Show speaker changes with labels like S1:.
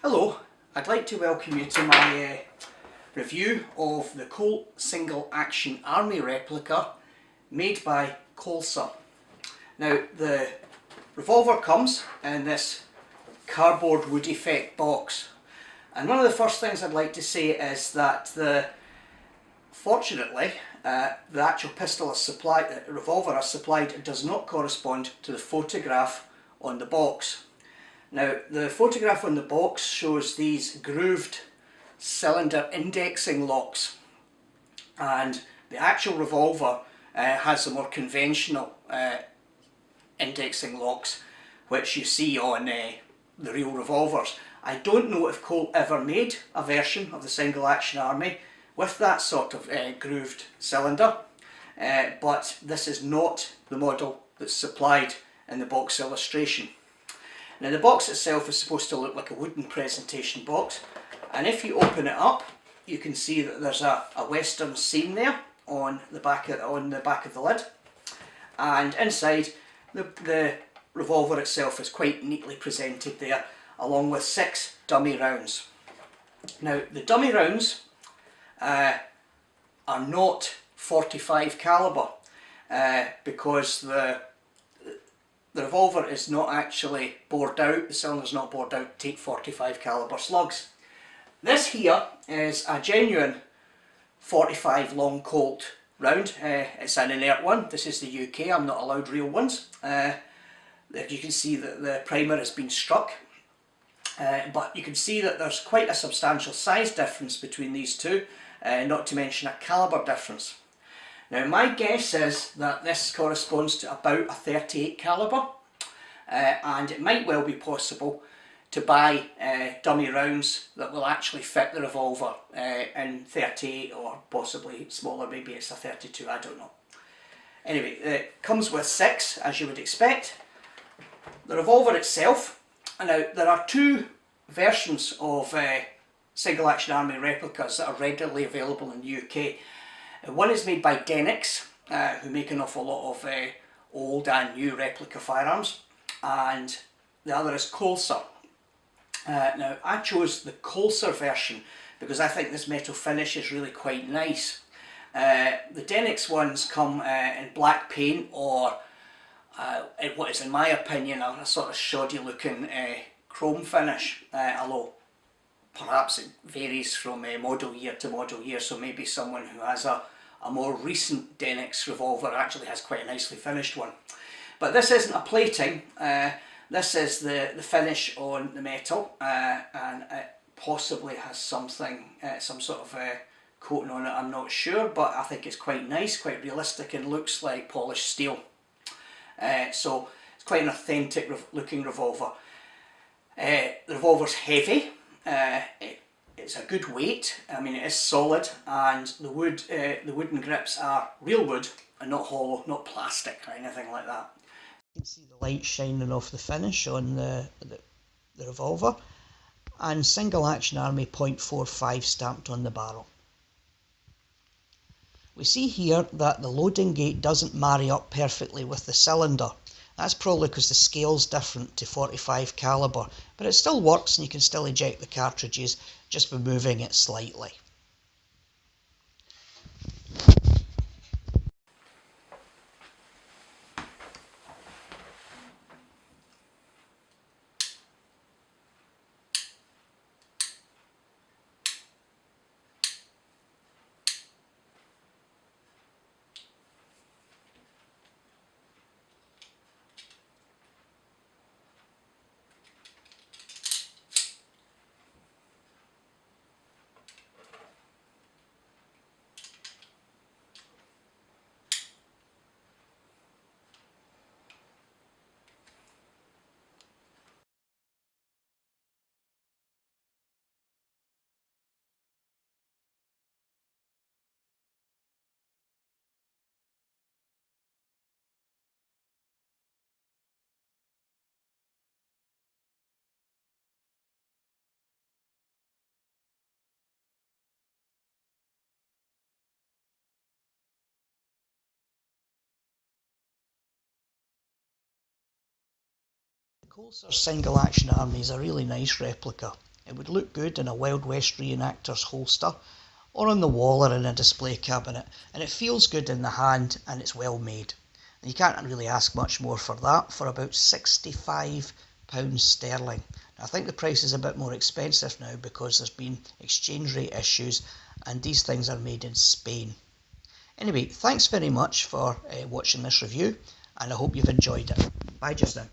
S1: Hello, I'd like to welcome you to my review of the Colt Single Action Army replica made by Kolser. Now the revolver comes in this cardboard wood effect box, and one of the first things I'd like to say is that fortunately the actual pistol is supplied, the revolver is supplied, does not correspond to the photograph on the box. Now the photograph on the box shows these grooved cylinder indexing locks, and the actual revolver has the more conventional indexing locks which you see on the real revolvers. I don't know if Colt ever made a version of the Single Action Army with that sort of grooved cylinder, but this is not the model that's supplied in the box illustration. Now the box itself is supposed to look like a wooden presentation box, and if you open it up you can see that there's a western seam there on the back of the lid, and inside the revolver itself is quite neatly presented there, along with 6 dummy rounds. Now the dummy rounds are not 45 caliber because the revolver is not actually bored out, the cylinder's not bored out to take 45 caliber slugs. This here is a genuine 45 long Colt round. It's an inert one. This is the UK, I'm not allowed real ones. You can see that the primer has been struck, but you can see that there's quite a substantial size difference between these two, not to mention a caliber difference. Now my guess is that this corresponds to about a 38 caliber, and it might well be possible to buy dummy rounds that will actually fit the revolver in 38 or possibly smaller, maybe it's a 32, I don't know. Anyway, it comes with 6 as you would expect. The revolver itself, now there are 2 versions of Single Action Army replicas that are readily available in the UK. One is made by Denix, who make an awful lot of old and new replica firearms, and the other is Kolser. Now I chose the Kolser version because I think this metal finish is really quite nice. The Denix ones come in black paint or what is in my opinion a sort of shoddy looking chrome finish, although perhaps it varies from model year to model year, so maybe someone who has a more recent Denix revolver actually has quite a nicely finished one. But this isn't a plating, this is the finish on the metal, and it possibly has something, some sort of coating on it, I'm not sure, but I think it's quite nice, quite realistic, and looks like polished steel. So it's quite an authentic looking revolver. The revolver's heavy. It's a good weight. I mean, it is solid, and the wooden grips are real wood and not hollow, not plastic or anything like that. You can see the light shining off the finish on the revolver, and Single Action Army .45 stamped on the barrel. We see here that the loading gate doesn't marry up perfectly with the cylinder. That's probably because the scale's different to 45 caliber, but it still works and you can still eject the cartridges just by moving it slightly. The Kolser Single Action Army is a really nice replica. It would look good in a Wild West reenactor's holster, or on the wall or in a display cabinet, and it feels good in the hand and it's well made. And you can't really ask much more for that for about £65 sterling. Now, I think the price is a bit more expensive now because there's been exchange rate issues and these things are made in Spain. Anyway, thanks very much for watching this review and I hope you've enjoyed it. Bye just now.